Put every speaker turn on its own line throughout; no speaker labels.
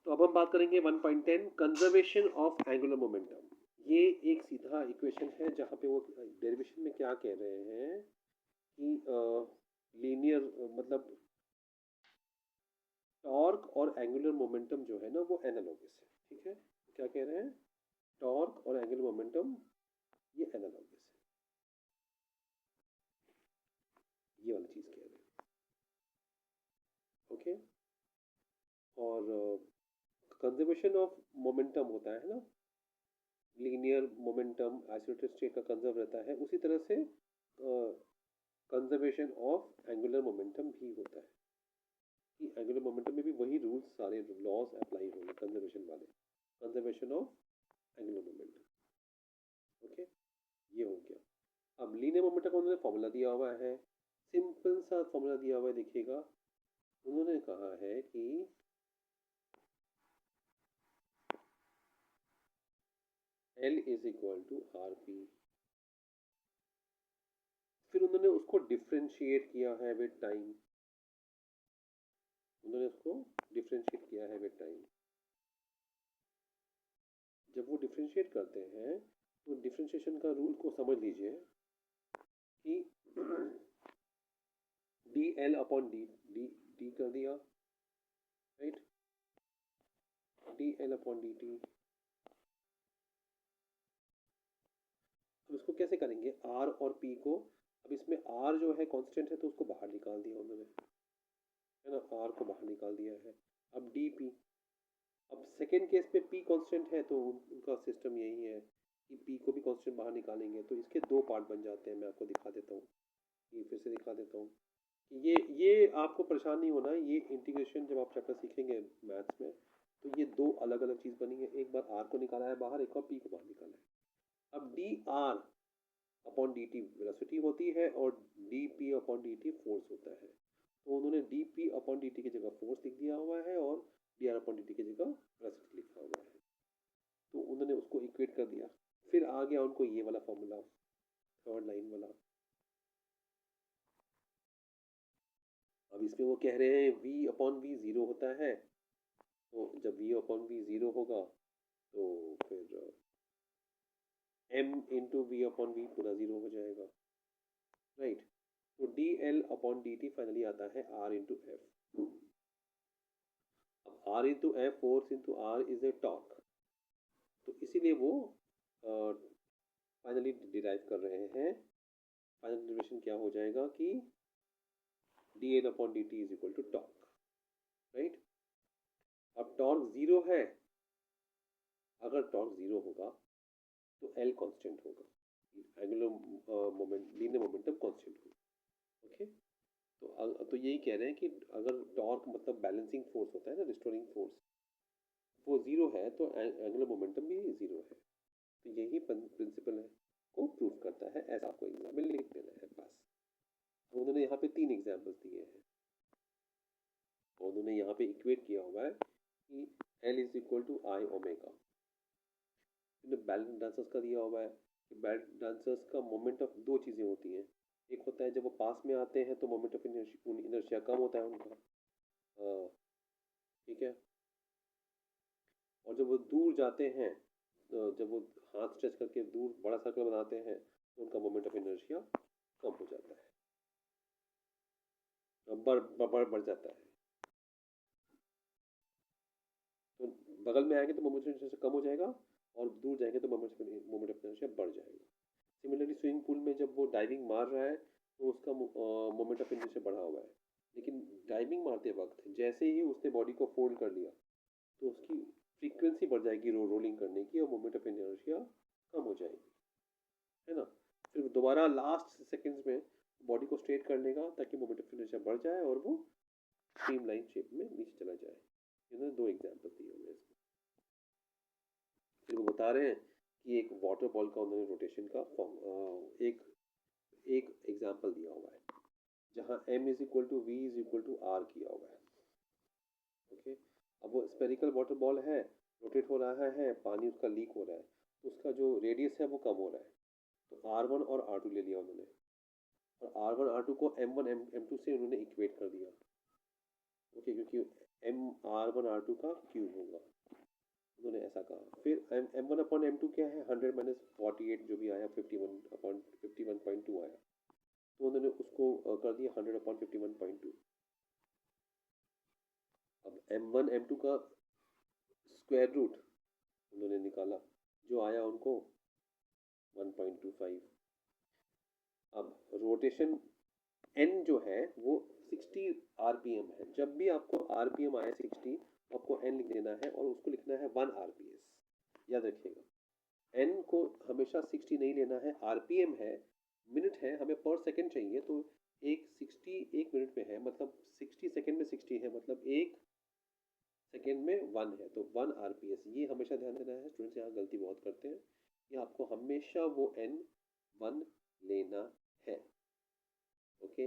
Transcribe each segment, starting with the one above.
तो अब हम बात करेंगे 1.10 कंजर्वेशन ऑफ एंगुलर मोमेंटम। ये एक सीधा इक्वेशन है जहाँ पे वो डेरिवेशन में क्या कह रहे हैं कि लीनियर मतलब टॉर्क और एंगुलर मोमेंटम जो है ना वो एनालॉगस है। ठीक है, क्या कह रहे हैं? टॉर्क और एंगुलर मोमेंटम ये एनालॉगस है, ये वाली चीज कह रहे हैं। ओके, और कंजर्वेशन ऑफ मोमेंटम होता है ना, लीनियर मोमेंटम आइसोलेटेड स्टेट का कंजर्व रहता है, उसी तरह से कंजर्वेशन ऑफ एंगुलर मोमेंटम भी होता है कि एंगुलर मोमेंटम में भी वही रूल्स सारे लॉज अप्लाई होंगे कंजर्वेशन वाले, conservation of angular momentum. Okay, ये हो गया। अब लीनियर मोमेंटम का उन्होंने फॉर्मूला दिया हुआ है, सिंपल सा फॉर्मूला दिया हुआ है, देखिएगा। उन्होंने कहा है कि L is equal to r p. फिर उन्होंने उसको डिफ्रेंशिएट किया है विद टाइम, उन्होंने उसको डिफ्रेंशिएट किया है विद टाइम। जब वो डिफ्रेंशिएट करते हैं तो डिफ्रेंशिएशन का रूल को समझ लीजिए कि d L upon D D D कर दिया, right, D L upon d T. अब इसको कैसे करेंगे, आर और पी को? अब इसमें आर जो है कांस्टेंट है तो उसको बाहर निकाल दिया उन्होंने, है ना, आर को बाहर निकाल दिया है। अब डी पी, अब सेकेंड केस में पी कांस्टेंट है तो उनका सिस्टम यही है कि पी को भी कांस्टेंट बाहर निकालेंगे तो इसके दो पार्ट बन जाते हैं। मैं आपको दिखा देता हूँ, ये फिर से दिखा देता हूँ कि ये आपको परेशान नहीं होना, ये इंटीग्रेशन जब आप चैप्टर सीखेंगे मैथ्स में तो ये दो अलग अलग चीज़ बनी है। एक बार आर को निकाला है बाहर, एक बार पी को बाहर निकाला है। अब D R upon d T velocity होती है और D P upon d T force होता है। तो उन्होंने D P upon d T की जगह फोर्स लिख दिया हुआ है और D R upon d T की जगह वेलोसिटी लिखा हुआ है, तो उन्होंने उसको इक्वेट कर दिया। फिर आ गया उनको ये वाला फॉर्मूला, थर्ड लाइन वाला। अब इसमें वो कह रहे हैं v अपॉन वी ज़ीरो होता है, तो जब v अपॉन वी ज़ीरो होगा तो फिर m into v upon v पूरा ज़ीरो हो जाएगा, राइट। तो d L upon d t finally आता है r इंटू एफ। अब r into F, force into r is a torque, तो इसीलिए वो फाइनली डिराइव कर रहे हैं। फाइनल डेरिवेशन क्या हो जाएगा कि d L upon d t is equal to torque, right. अब टॉर्क ज़ीरो है, अगर टॉर्क ज़ीरो होगा तो एल कांस्टेंट होगा, angular moment linear momentum constant होगा। ओके, तो यही कह रहे हैं कि अगर टॉर्क मतलब बैलेंसिंग फोर्स होता है ना, रिस्टोरिंग फोर्स, वो ज़ीरो है तो एंगुलर मोमेंटम भी ज़ीरो है। तो यही प्रिंसिपल है को प्रूव करता है, ऐसा आपको एग्जाम्पल लिख देना है बस। तो उन्होंने यहाँ पे तीन एग्जाम्पल्स दिए हैं और उन्होंने यहाँ पे इक्वेट किया हुआ है कि L is equal to I omega. Balance dancers का दिया हुआ है कि बैलेंस डांसर्स का मोमेंट ऑफ दो चीज़ें होती हैं, एक होता है जब वो पास में आते हैं तो मोमेंट ऑफ इनर्शिया कम होता है उनका, ठीक है, और जब वो दूर जाते हैं तो जब वो हाथ स्ट्रेच करके दूर बड़ा सर्कल बनाते हैं तो उनका मोमेंट ऑफ इनर्शिया कम हो जाता है, बढ़ जाता है। तो बगल में आएंगे तो मोमेंट ऑफ इनर्शिया कम हो जाएगा और दूर जाएंगे तो मोमेंट ऑफ इनर्शिया बढ़ जाएगा। सिमिलरली स्विमिंग पूल में जब वो डाइविंग मार रहा है तो उसका मोमेंट ऑफ इनर्शिया बढ़ा हुआ है, लेकिन डाइविंग मारते वक्त जैसे ही उसने बॉडी को फोल्ड कर लिया तो उसकी फ्रीक्वेंसी बढ़ जाएगी रोलिंग करने की और मोमेंट ऑफ इनर्शिया कम हो जाएगी, है ना। फिर दोबारा लास्ट सेकंड्स में बॉडी को स्ट्रेट कर लेगा ताकि मोमेंट ऑफ इनर्शिया बढ़ जाए और वो स्ट्रीमलाइन शेप में नीचे चला जाए। इन्होंने दो एग्जाम्पल दिए हुए हैं इसमें। फिर वो बता रहे हैं कि एक वाटर बॉल का उन्होंने रोटेशन का एक एक एग्जाम्पल दिया हुआ है जहाँ m is equal to v is equal to r किया हुआ है। ओके, अब वो स्पेरिकल वाटर बॉल है, रोटेट हो रहा है, पानी उसका लीक हो रहा है, तो उसका जो रेडियस है वो कम हो रहा है, तो R1 और R2 ले लिया उन्होंने और R1 R2 को M1 M2 से उन्होंने इक्वेट कर दिया। ओके, क्योंकि M1R2 का क्यूब होगा, उन्होंने ऐसा कहा। फिर M1/M2 क्या है, 100 माइनस 48 जो भी आया 51/51.2 आया, तो उन्होंने उसको कर दिया 100/51.2। अब M1/M2 का स्क्वायर रूट उन्होंने निकाला, जो आया उनको 1.25। अब रोटेशन n जो है वो 60 RPM है। जब भी आपको RPM आए 60, आपको n लिख देना है और उसको लिखना है 1 RPS, याद रखिएगा। n को हमेशा 60 नहीं लेना है, RPM है, मिनट है, हमें पर सेकंड चाहिए, तो एक 60 एक मिनट में है, मतलब 60 सेकंड में 60 है, मतलब एक सेकंड में 1 है, तो 1 RPS। ये हमेशा ध्यान देना है, स्टूडेंट्स यहाँ गलती बहुत करते हैं कि आपको हमेशा वो n 1 लेना है, ओके,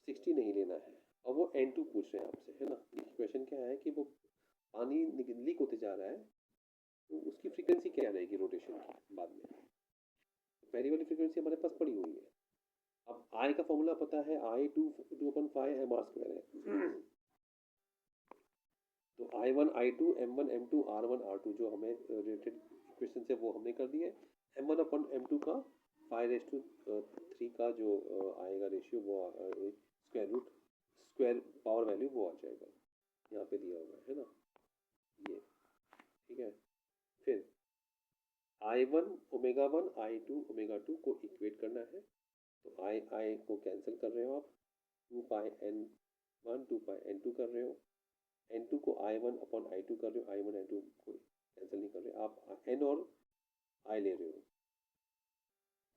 60 नहीं लेना है। और वो N2 पूछ रहे हैं आपसे, है ना। क्वेश्चन क्या है कि वो पानी लीक होते जा रहा है, तो उसकी फ्रीक्वेंसी क्या रहेगी रोटेशन की बाद में। पहली वाली फ्रीक्वेंसी हमारे पास पड़ी हुई है। अब I का फॉर्मूला पता है, I 2/5 mr² है। तो I1 I2 M1 M2 R1 R2 जो हमें रिलेटेड इक्वेशन है वो हमने कर दिए। M1/M2 का 5/3 का जो आएगा रेशियो, वो square root square power value वो आ जाएगा, यहाँ पे दिया हुआ है ना, ये ठीक है। फिर I1 ω1 I2 ω2 को इक्वेट करना है, तो I को कैंसिल कर रहे हो आप, 2πN1 2πN2 कर रहे हो, N2 को I1/I2 कर रहे हो, I1 I2 को कैंसिल नहीं कर रहे, आप N और I ले रहे हो।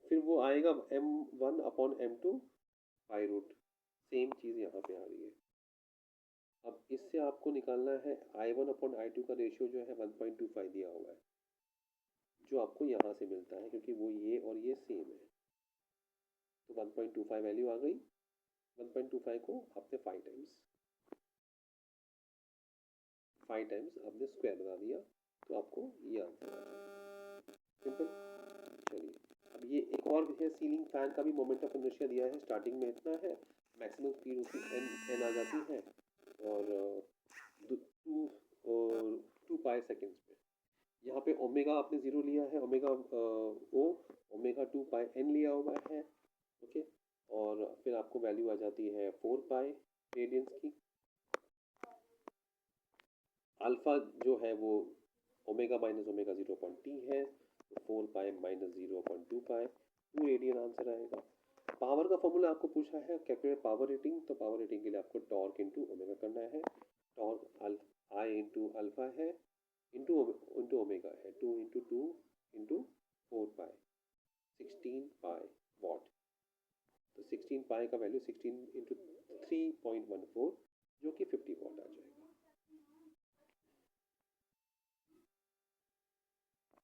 फिर वो आएगा M1/M2 पाई रूट, सेम चीज़ यहाँ पे आ रही है। अब इससे आपको निकालना है I1/I2 का रेशियो जो है 1.25 दिया हुआ है, जो आपको यहाँ से मिलता है, क्योंकि वो ये और ये सेम है, तो 1.25 वैल्यू आ गई। 1.25 को आपने 5 टाइम्स आपने स्क्वायर बना दिया, तो आपको ये आंसर आ गया, सिंपल। चलिए, अब ये एक और है, सीलिंग फैन का भी मोमेंट ऑफ इनर्शिया दिया है, स्टार्टिंग में इतना है, मैक्सिमम स्पीड उसकी n आ जाती है, और 2 सेकेंड्स में। यहाँ पे ओमेगा आपने 0 लिया है, ओमेगा ओ ω2πN लिया हुआ है, ओके। और फिर आपको वैल्यू आ जाती है 4π रेडियंस की। अल्फा जो है वो ओमेगा माइनस ओमेगा 0.t है, तो 4π माइनस 0.2π 2 रेडियन आंसर आएगा। पावर का फॉर्मूला आपको पूछा है, कैलकुलेट पावर रेटिंग, तो पावर रेटिंग के लिए आपको टॉर्क इंटू ओमेगा करना है। टॉर्क I इंटू अल्फा है, इंटू ओमेगा है, 2 इंटू 2 इंटू 4π 16π वॉट। तो 16π का वैल्यू 16 इंटू 3.14